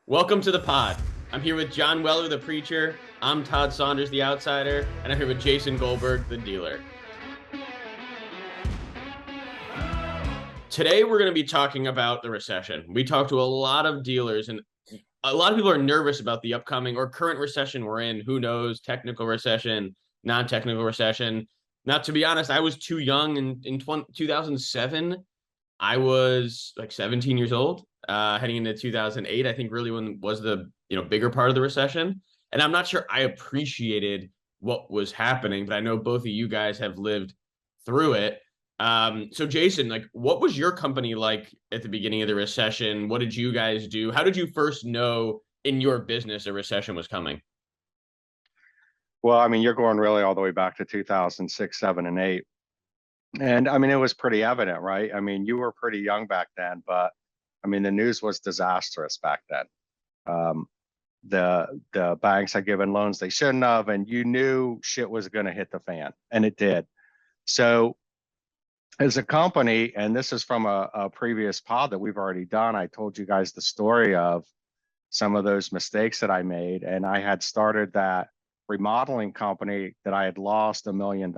Welcome to the pod. I'm here with John Weller, the preacher. I'm Todd Saunders, the outsider. And I'm here with Jason Goldberg, the dealer. Today, we're going to be talking about the recession. We talked to a lot of dealers, and a lot of people are nervous about the upcoming or current recession we're in. Who knows? Technical recession, non-technical recession. Now, to be honest, I was too young in 2007. I was like 17 years old, heading into 2008. I think really when was the bigger part of the recession, and I'm not sure I appreciated what was happening, but I know both of you guys have lived through it. So Jason, like, what was your company like at the beginning of the recession? What did you guys do? How did you first know in your business a recession was coming? Well, I mean, you're going really all the way back to 2006, 7, and 8. And I mean, it was pretty evident, right? I mean, you were pretty young back then, but I mean, the news was disastrous back then. Um, the banks had given loans they shouldn't have, and you knew shit was going to hit the fan, and it did. So, as a company, and this is from a previous pod that we've already done, I told you guys the story of some of those mistakes that I made, and I had started that remodeling company that I had lost $1 million.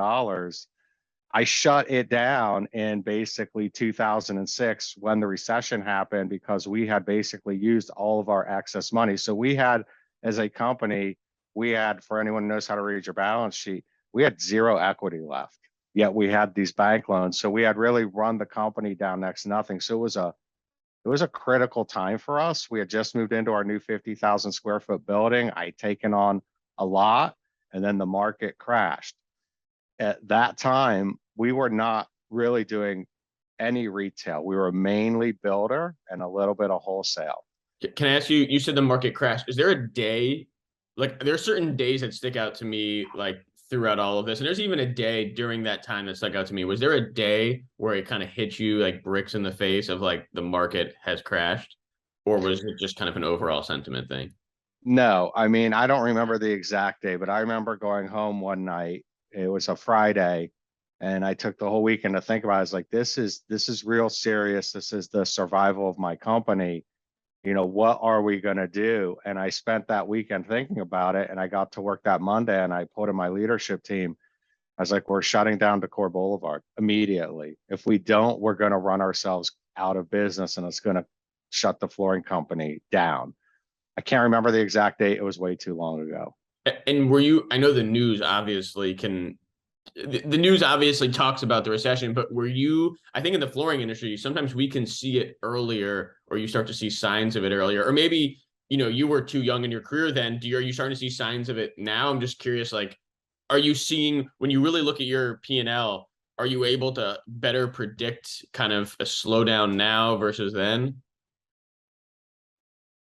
I shut it down in basically 2006 when the recession happened because we had basically used all of our excess money. So we had, as a company, we had, for anyone who knows how to read your balance sheet, we had zero equity left. Yet we had these bank loans. So we had really run the company down next to nothing. So it was a critical time for us. We had just moved into our new 50,000 square foot building. I'd taken on a lot, and then the market crashed. At that time, we were not really doing any retail. We were mainly builder and a little bit of wholesale. Can I ask you? You said the market crashed. Is there a day, like there are certain days that stick out to me, like throughout all of this, and there's even a day during that time that stuck out to me. Was there a day where it kind of hit you like bricks in the face of like the market has crashed, or was it just kind of an overall sentiment thing? No, I mean, I don't remember the exact day, but I remember going home one night. It was a Friday, and I took the whole weekend to think about it. I was like, this is real serious. This is the survival of my company. What are we going to do? And I spent that weekend thinking about it, and I got to work that Monday, and I put in my leadership team. I was like, we're shutting down Decor Boulevard immediately. If we don't, we're going to run ourselves out of business, and it's going to shut the flooring company down. I can't remember the exact date. It was way too long ago. And were you? I know the news obviously can. The news obviously talks about the recession, but were you? I think in the flooring industry, sometimes we can see it earlier, or you start to see signs of it earlier, or maybe you were too young in your career then. Are you starting to see signs of it now? I'm just curious, like, are you seeing when you really look at your P&L? Are you able to better predict kind of a slowdown now versus then?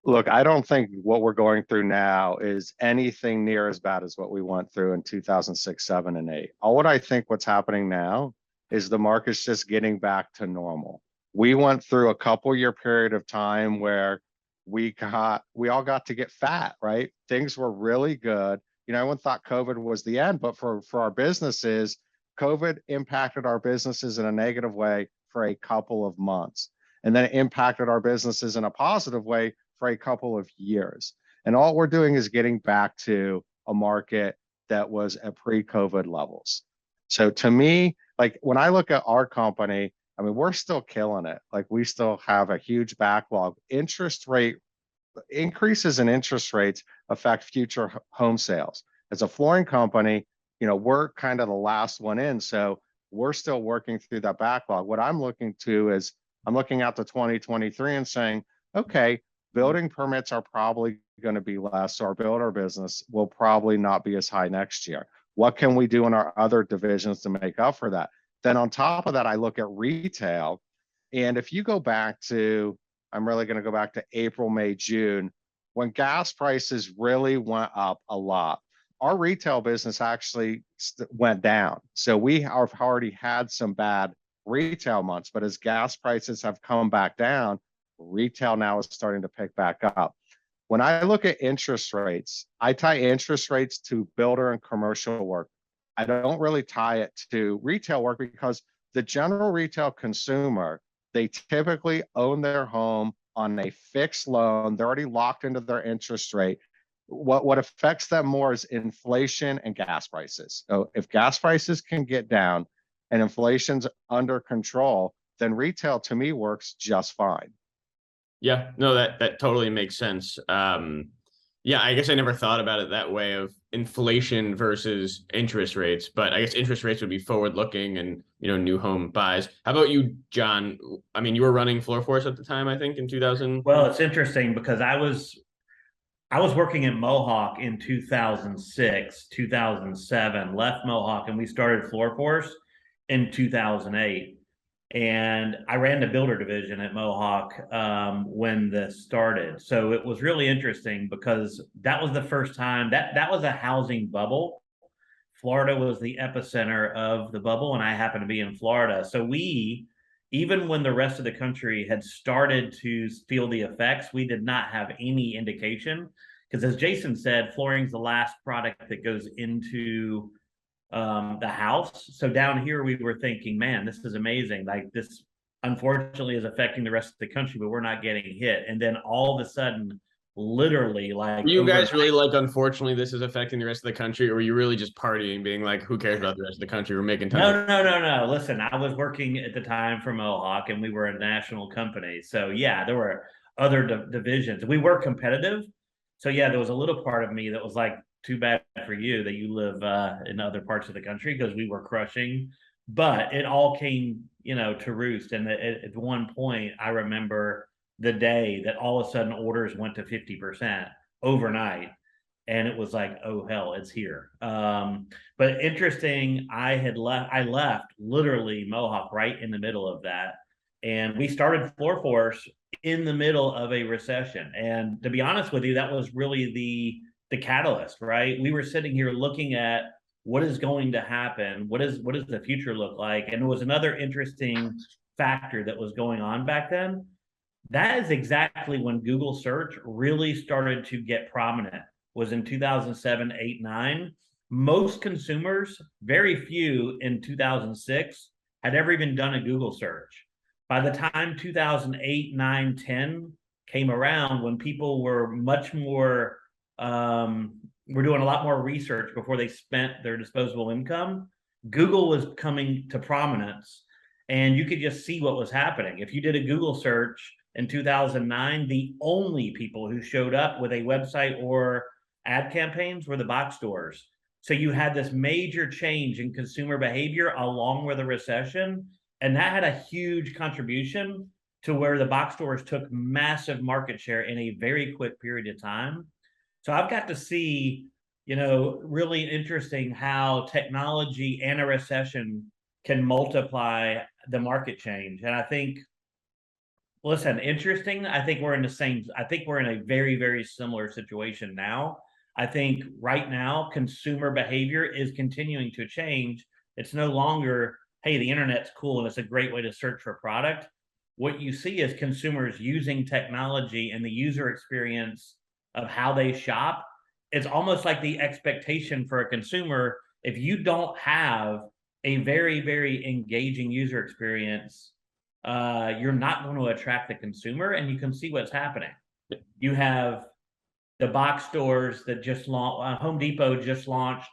Look, I don't think what we're going through now is anything near as bad as what we went through in 2006, 7, and 8. All what I think what's happening now is the market's just getting back to normal. We went through a couple year period of time where we all got to get fat, right? Things were really good. Everyone thought COVID was the end, but for our businesses, COVID impacted our businesses in a negative way for a couple of months. And then it impacted our businesses in a positive way for a couple of years. And all we're doing is getting back to a market that was at pre-COVID levels. So to me, like when I look at our company, I mean, we're still killing it. Like we still have a huge backlog. Interest rate increases in interest rates affect future home sales. As a flooring company, we're kind of the last one in. So we're still working through that backlog. What I'm looking to is I'm looking out to 2023 and saying, okay, building permits are probably going to be less. So our builder business will probably not be as high next year. What can we do in our other divisions to make up for that? Then on top of that, I look at retail. And if you go back to, I'm really going to go back to April, May, June, when gas prices really went up a lot, our retail business actually went down. So we have already had some bad retail months, but as gas prices have come back down, retail now is starting to pick back up. When I look at interest rates, I tie interest rates to builder and commercial work. I don't really tie it to retail work because the general retail consumer, they typically own their home on a fixed loan. They're already locked into their interest rate. What affects them more is inflation and gas prices. So if gas prices can get down and inflation's under control, then retail to me works just fine. Yeah, no, that totally makes sense. Yeah, I guess I never thought about it that way of inflation versus interest rates, but I guess interest rates would be forward looking and, new home buys. How about you, John? I mean, you were running FloorForce at the time, I think, in 2000. Well, it's interesting because I was working at Mohawk in 2006, 2007, left Mohawk, and we started FloorForce in 2008. And I ran the builder division at Mohawk when this started. So it was really interesting because that was the first time that was a housing bubble. Florida was the epicenter of the bubble, and I happened to be in Florida. So even when the rest of the country had started to feel the effects, we did not have any indication. Because as Jason said, flooring's the last product that goes into the house. So down here, we were thinking, man, this is amazing. Like this, unfortunately, is affecting the rest of the country, but we're not getting hit. And then all of a sudden, literally, like, Were you guys really like, unfortunately, this is affecting the rest of the country, or were you really just partying, being like, who cares about the rest of the country? We're making tons. No. Listen, I was working at the time for Mohawk, and we were a national company. So yeah, there were other divisions. We were competitive. So yeah, there was a little part of me that was like, too bad for you that you live in other parts of the country, because we were crushing. But it all came, to roost. And at one point, I remember the day that all of a sudden orders went to 50% overnight. And it was like, oh, hell, it's here. But interesting, I left literally Mohawk right in the middle of that. And we started FloorForce in the middle of a recession. And to be honest with you, that was really the catalyst, right? We were sitting here looking at what is going to happen, what does the future look like? And it was another interesting factor that was going on back then. That is exactly when Google search really started to get prominent, was in 2007, 8, 9. Most consumers, very few in 2006, had ever even done a Google search. By the time 2008, 9, 10 came around, when people were much more we're doing a lot more research before they spent their disposable income, Google was coming to prominence, and you could just see what was happening. If you did a Google search in 2009, the only people who showed up with a website or ad campaigns were the box stores. So you had this major change in consumer behavior along with a recession, and that had a huge contribution to where the box stores took massive market share in a very quick period of time. So I've got to see, really interesting how technology and a recession can multiply the market change. And I think, listen, interesting. I think we're in a very, very similar situation now. I think right now, consumer behavior is continuing to change. It's no longer, hey, the internet's cool and it's a great way to search for a product. What you see is consumers using technology and the user experience of how they shop. It's almost like the expectation for a consumer. If you don't have a very, very engaging user experience, you're not going to attract the consumer, and you can see what's happening. You have the box stores that just launched. Home Depot just launched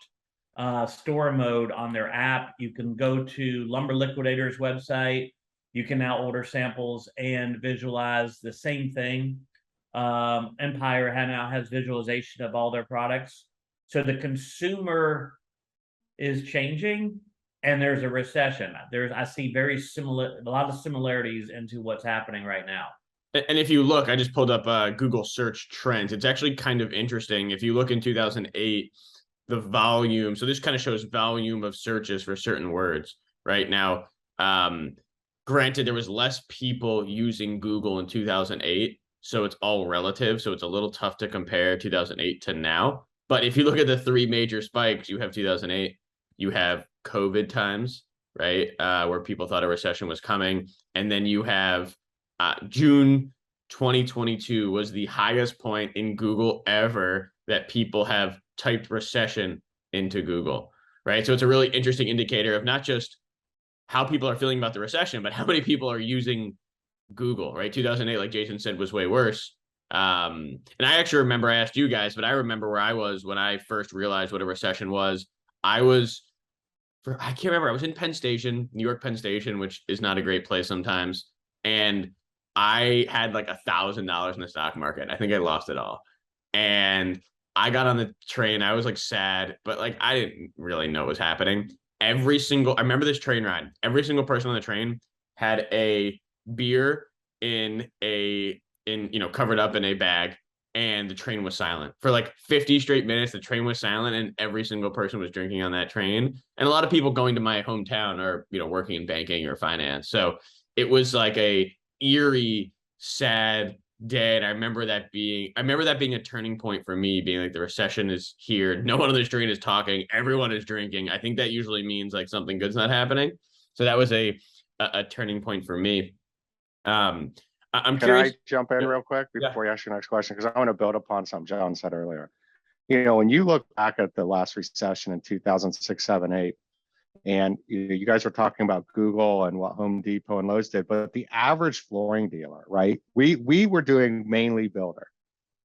store mode on their app. You can go to Lumber Liquidator's website. You can now order samples and visualize the same thing. Empire now has visualization of all their products. So the consumer is changing, and there's a recession. I see a lot of similarities into what's happening right now. And if you look, I just pulled up Google search trends. It's actually kind of interesting. If you look in 2008, the volume, so this kind of shows volume of searches for certain words right now. Granted, there was less people using Google in 2008. So it's all relative. So it's a little tough to compare 2008 to now. But if you look at the three major spikes, you have 2008, you have COVID times, right? Where people thought a recession was coming. And then you have June 2022 was the highest point in Google ever that people have typed recession into Google, right? So it's a really interesting indicator of not just how people are feeling about the recession, but how many people are using Google, right? 2008, like Jason said, was way worse. And I actually remember, I asked you guys, but I remember where I was when I first realized what a recession was. I can't remember. I was in Penn Station, New York Penn Station, which is not a great place sometimes. And I had like $1,000 in the stock market. I think I lost it all. And I got on the train. I was like sad, but like I didn't really know what was happening. I remember this train ride. Every single person on the train had a beer covered up in a bag, and the train was silent for like 50 straight minutes. The train was silent, and every single person was drinking on that train. And a lot of people going to my hometown are, working in banking or finance. So it was like a eerie, sad day. And I remember that being a turning point for me, being like, the recession is here. No one on the street is talking. Everyone is drinking. I think that usually means like something good's not happening. So that was a turning point for me. I'm Can curious. I jump in real quick before you ask your next question? Because I want to build upon something John said earlier. When you look back at the last recession in 2006, 7, 8, and you guys were talking about Google and what Home Depot and Lowe's did, but the average flooring dealer, right? We were doing mainly builder,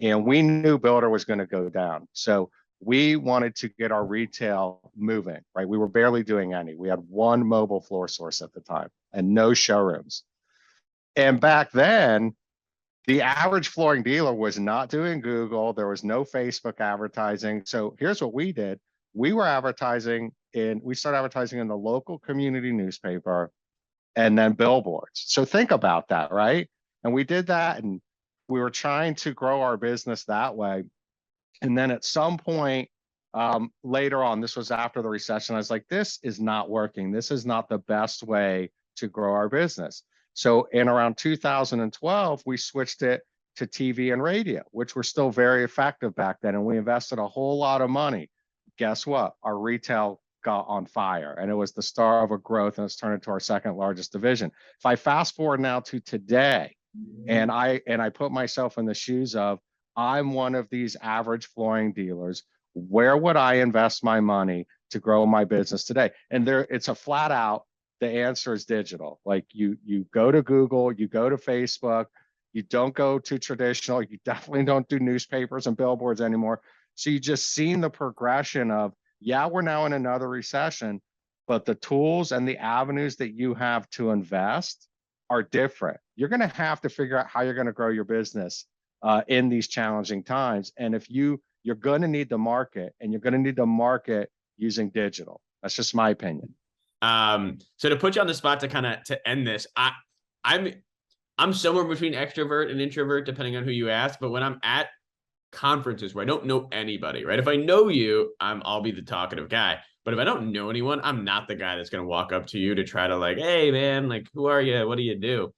and we knew builder was going to go down. So we wanted to get our retail moving, right? We were barely doing any. We had one mobile floor source at the time and no showrooms. And back then, the average flooring dealer was not doing Google. There was no Facebook advertising. So here's what we did. We started advertising in the local community newspaper and then billboards. So think about that, right? And we did that, and we were trying to grow our business that way. And then at some point later on, this was after the recession, I was like, this is not working. This is not the best way to grow our business. So in around 2012, we switched it to TV and radio, which were still very effective back then. And we invested a whole lot of money. Guess what? Our retail got on fire, and it was the star of a growth, and it's turned into our second largest division. If I fast forward now to today, and I put myself in the shoes of, I'm one of these average flooring dealers, where would I invest my money to grow my business today? And it's a flat out, the answer is digital. Like you go to Google, you go to Facebook, you don't go to traditional, you definitely don't do newspapers and billboards anymore. So you just seen the progression of, yeah, we're now in another recession, but the tools and the avenues that you have to invest are different. You're going to have to figure out how you're going to grow your business in these challenging times. And if you're going to need the market, and you're going to need the market using digital. That's just my opinion. So to put you on the spot to end this, I'm somewhere between extrovert and introvert, depending on who you ask. But when I'm at conferences where I don't know anybody, right? If I know you, I'll be the talkative guy. But if I don't know anyone, I'm not the guy that's going to walk up to you to try to like, hey man, like, who are you? What do you do?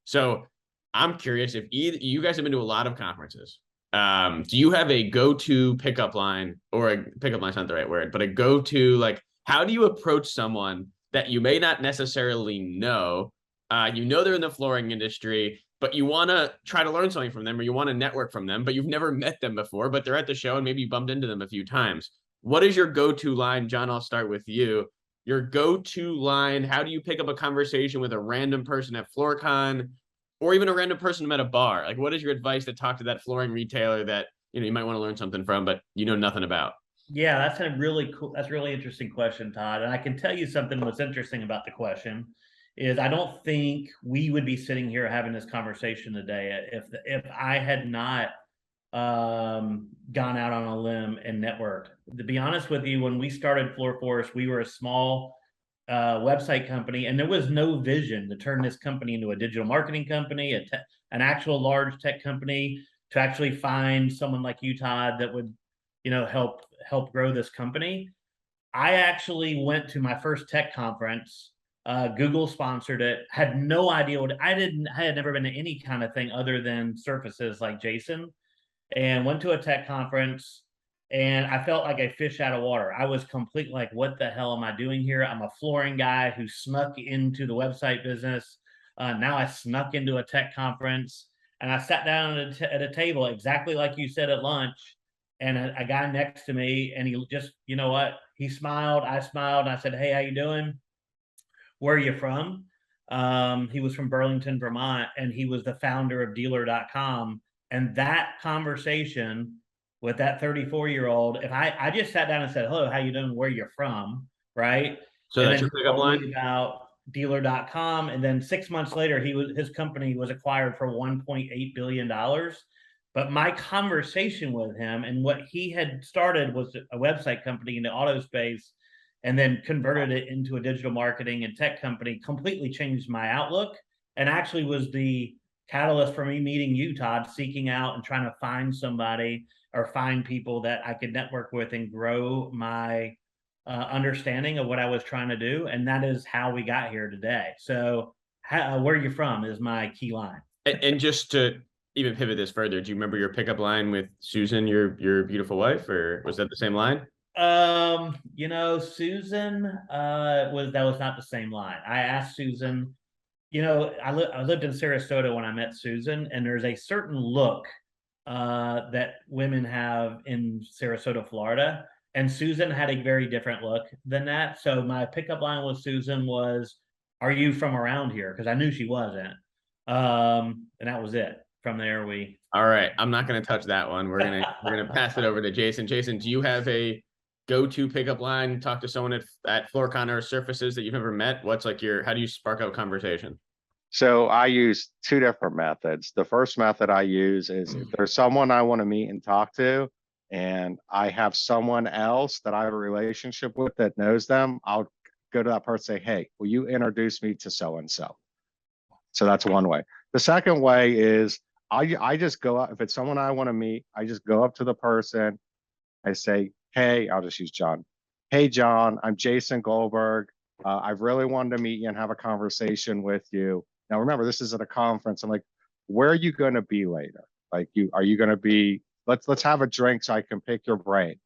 So I'm curious, if either you guys have been to a lot of conferences. Do you have a go-to pickup line, or a pickup line's not the right word, but a go-to, like, how do you approach someone that you may not necessarily know? They're in the flooring industry, but you want to try to learn something from them, or you want to network from them, but you've never met them before, but they're at the show and maybe you bumped into them a few times. What is your go-to line? John, I'll start with you. Your go-to line, how do you pick up a conversation with a random person at FloorCon, or even a random person at a bar? Like, what is your advice to talk to that flooring retailer that, you might want to learn something from, but you know nothing about? Yeah, that's a really interesting question, Todd. And I can tell you something what's interesting about the question is, I don't think we would be sitting here having this conversation today if I had not gone out on a limb and networked. To be honest with you, when we started Floor Force, we were a small website company, and there was no vision to turn this company into a digital marketing company, an actual large tech company, to actually find someone like you, Todd, that would help grow this company. I actually went to my first tech conference. Google sponsored it. Had no idea I had never been to any kind of thing other than surfaces like Jason, and went to a tech conference, and I felt like a fish out of water. I was completely like, what the hell am I doing here? I'm a flooring guy who snuck into the website business. Now I snuck into a tech conference, and I sat down at a table exactly like you said at lunch, and a guy next to me, and he just, you know what? He smiled, I smiled, and I said, hey, how you doing? Where are you from? He was from Burlington, Vermont, and he was the founder of dealer.com. And that conversation with that 34-year-old, if I just sat down and said, hello, how you doing? Where you're from, right? So And that's then your he pickup told line? me about dealer.com. And then 6 months later, his company was acquired for $1.8 billion. But my conversation with him and what he had started was a website company in the auto space and then converted it into a digital marketing and tech company, completely changed my outlook, and actually was the catalyst for me meeting you, Todd, seeking out and trying to find somebody or find people that I could network with and grow my understanding of what I was trying to do. And that is how we got here today. So where are you from is my key line. And just to even pivot this further, do you remember your pickup line with Susan, your beautiful wife, or was that the same line? Susan was not the same line. I asked Susan, I lived in Sarasota when I met Susan, and there's a certain look that women have in Sarasota, Florida. And Susan had a very different look than that. So my pickup line with Susan was, "Are you from around here?" Because I knew she wasn't. And that was it. From there, we. All right, I'm not going to touch that one. We're gonna pass it over to Jason. Jason, do you have a go-to pickup line? Talk to someone at FloorCon or Surfaces that you've never met. What's like how do you spark up conversation? So I use two different methods. The first method I use is if there's someone I want to meet and talk to, and I have someone else that I have a relationship with that knows them, I'll go to that person and say, hey, will you introduce me to so-and-so? So that's one way. The second way is I just go up, if it's someone I want to meet, I just go up to the person. I say, hey, I'll just use John. Hey, John, I'm Jason Goldberg. I really wanted to meet you and have a conversation with you. Now, remember, this is at a conference. I'm like, where are you going to be later? Like, are you going to be, let's have a drink so I can pick your brain.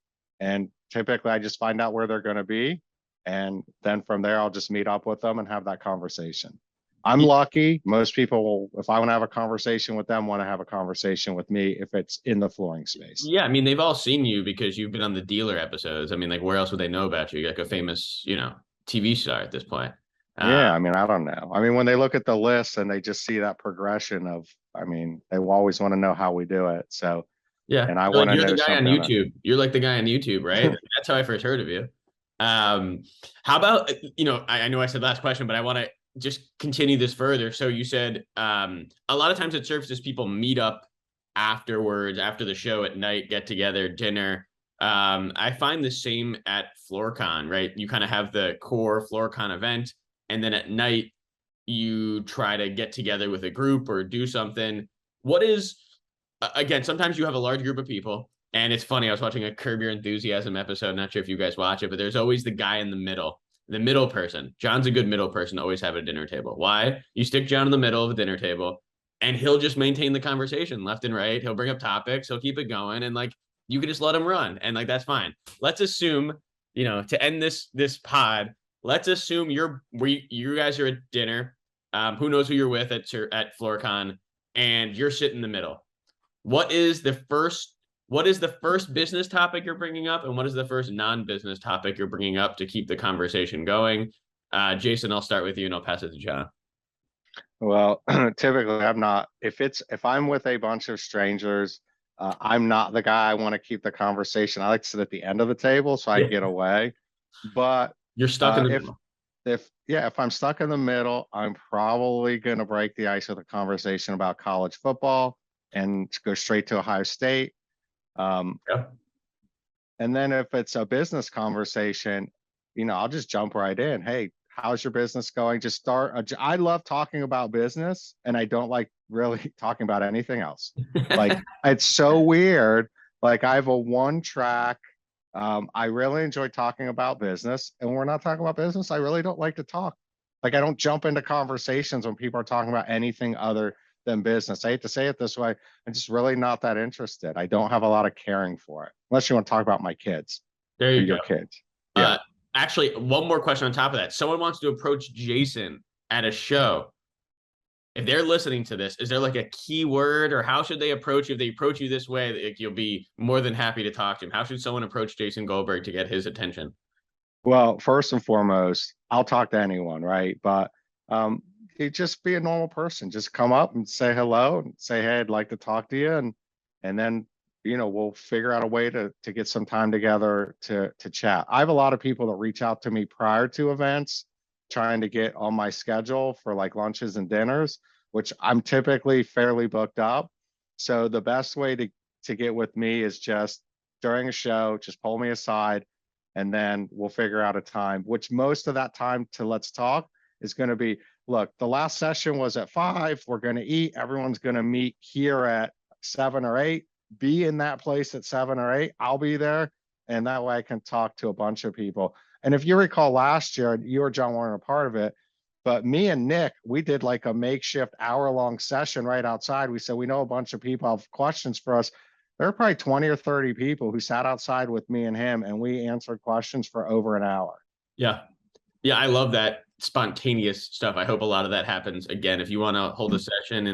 And typically I just find out where they're going to be. And then from there, I'll just meet up with them and have that conversation. I'm lucky. Most people will, if I want to have a conversation with them, want to have a conversation with me if it's in the flooring space. Yeah, I mean, they've all seen you because you've been on the dealer episodes. I mean, like, where else would they know about you? You're like a famous, TV star at this point. Yeah, I mean, I don't know. I mean, when they look at the list and they just see that progression of, I mean, they will always want to know how we do it. So, yeah, and I want to you're know the guy on something. YouTube. You're like the guy on YouTube, right? That's how I first heard of you. How about, I know I said last question, but I want to just continue this further. So you said a lot of times at Surfaces, people meet up afterwards, after the show at night, get together, dinner. I find the same at FloorCon, right? You kind of have the core FloorCon event, and then at night you try to get together with a group or do something. What is, again, sometimes you have a large group of people, and it's funny. I was watching a Curb Your Enthusiasm episode. Not sure if you guys watch it, but there's always the guy in the middle person. John's a good middle person to always have at a dinner table. Why? You stick John in the middle of a dinner table, and he'll just maintain the conversation left and right. He'll bring up topics. He'll keep it going. And like, you can just let him run. And like, that's fine. Let's assume, to end this pod, let's assume you guys are at dinner. Who knows who you're with at FloorCon, and you're sitting in the middle. What is the first business topic you're bringing up, and what is the first non-business topic you're bringing up to keep the conversation going? Jason, I'll start with you and I'll pass it to John. Well, typically I'm not, if I'm with a bunch of strangers, I'm not the guy I want to keep the conversation. I like to sit at the end of the table so I get away. But you're stuck in the middle. If I'm stuck in the middle, I'm probably going to break the ice with a conversation about college football and go straight to Ohio State. And then if it's a business conversation, I'll just jump right in. Hey, how's your business going? Just start. I love talking about business, and I don't like really talking about anything else. Like, it's so weird. Like, I have a one track. I really enjoy talking about business, and when we're not talking about business, I really don't like to talk. Like, I don't jump into conversations when people are talking about anything other than business. I hate to say it this way. I'm just really not that interested. I don't have a lot of caring for it, unless you want to talk about my kids. There you go. Your kids. Yeah. Actually, one more question on top of that. Someone wants to approach Jason at a show. If they're listening to this, is there like a key word, or how should they approach you? If they approach you this way, you'll be more than happy to talk to him. How should someone approach Jason Goldberg to get his attention? Well, first and foremost, I'll talk to anyone, right? But you just be a normal person. Just come up and say hello and say, hey, I'd like to talk to you. And then, we'll figure out a way to get some time together to chat. I have a lot of people that reach out to me prior to events, trying to get on my schedule for like lunches and dinners, which I'm typically fairly booked up. So the best way to get with me is just during a show, just pull me aside, and then we'll figure out a time, which most of that time to let's talk is going to be, look, the last session was at 5, we're going to eat, everyone's going to meet here at 7 or 8, be in that place at 7 or 8, I'll be there. And that way I can talk to a bunch of people. And if you recall last year, you or John weren't a part of it, but me and Nick, we did like a makeshift hour-long session right outside. We said, we know a bunch of people have questions for us. There were probably 20 or 30 people who sat outside with me and him, and we answered questions for over an hour. Yeah. Yeah, I love that spontaneous stuff. I hope a lot of that happens again. If you want to hold a session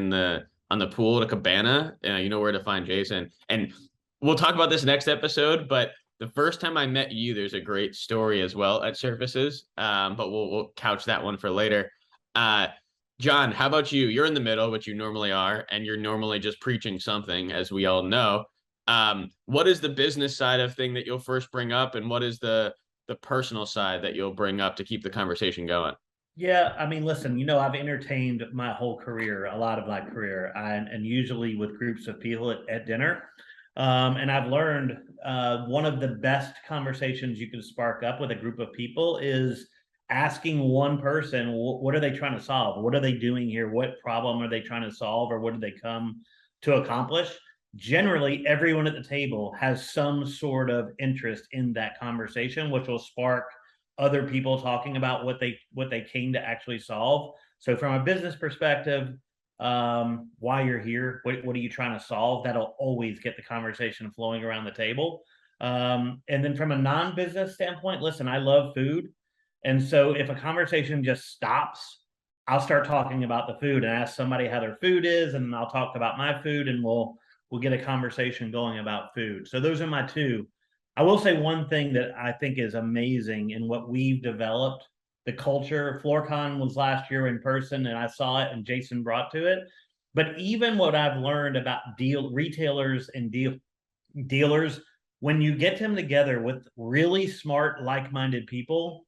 on the pool at a cabana, you know where to find Jason. And we'll talk about this next episode, but the first time I met you, there's a great story as well at Surfaces, but we'll couch that one for later. John, how about you? You're in the middle, which you normally are, and you're normally just preaching something, as we all know. What is the business side of thing that you'll first bring up, and what is the personal side that you'll bring up to keep the conversation going? Yeah, I mean, listen, I've entertained my whole career, a lot of my career, and usually with groups of people at dinner. And I've learned one of the best conversations you can spark up with a group of people is asking one person, what are they trying to solve? What are they doing here? What problem are they trying to solve? Or what did they come to accomplish? Generally, everyone at the table has some sort of interest in that conversation, which will spark other people talking about what they came to actually solve. So from a business perspective, why you're here, what are you trying to solve? That'll always get the conversation flowing around the table. And then from a non-business standpoint, listen, I love food. And so if a conversation just stops, I'll start talking about the food and ask somebody how their food is, and I'll talk about my food, and we'll get a conversation going about food. So those are my two. I will say one thing that I think is amazing in what we've developed, the culture. FloorCon was last year in person, and I saw it, and Jason brought to it. But even what I've learned about retailers and dealers, when you get them together with really smart, like-minded people,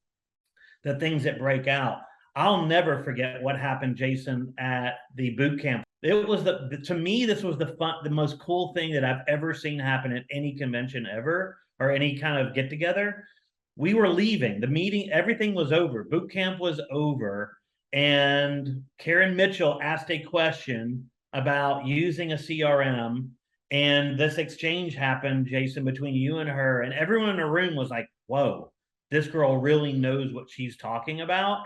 the things that break out. I'll never forget what happened, Jason, at the boot camp. It was to me, this was the most cool thing that I've ever seen happen at any convention ever, or any kind of get together. We were leaving the meeting, everything was over, boot camp was over, and Karen Mitchell asked a question about using a CRM, and this exchange happened, Jason, between you and her, and everyone in the room was like, whoa, this girl really knows what she's talking about.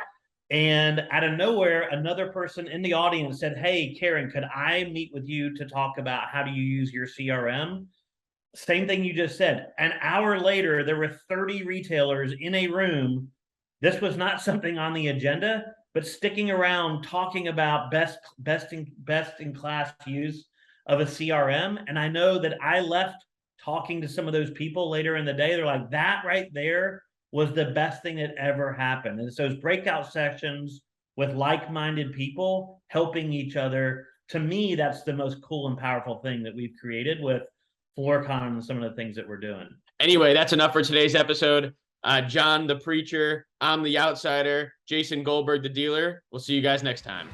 And out of nowhere, another person in the audience said, hey, Karen, could I meet with you to talk about how do you use your CRM? Same thing you just said. An hour later, there were 30 retailers in a room. This was not something on the agenda, but sticking around talking about best in class use of a CRM. And I know that I left talking to some of those people later in the day. They're like, that right there was the best thing that ever happened. And so those breakout sessions with like-minded people helping each other, to me, that's the most cool and powerful thing that we've created with FloorCon and some of the things that we're doing. Anyway, that's enough for today's episode. John, the preacher, I'm the outsider, Jason Goldberg, the dealer. We'll see you guys next time.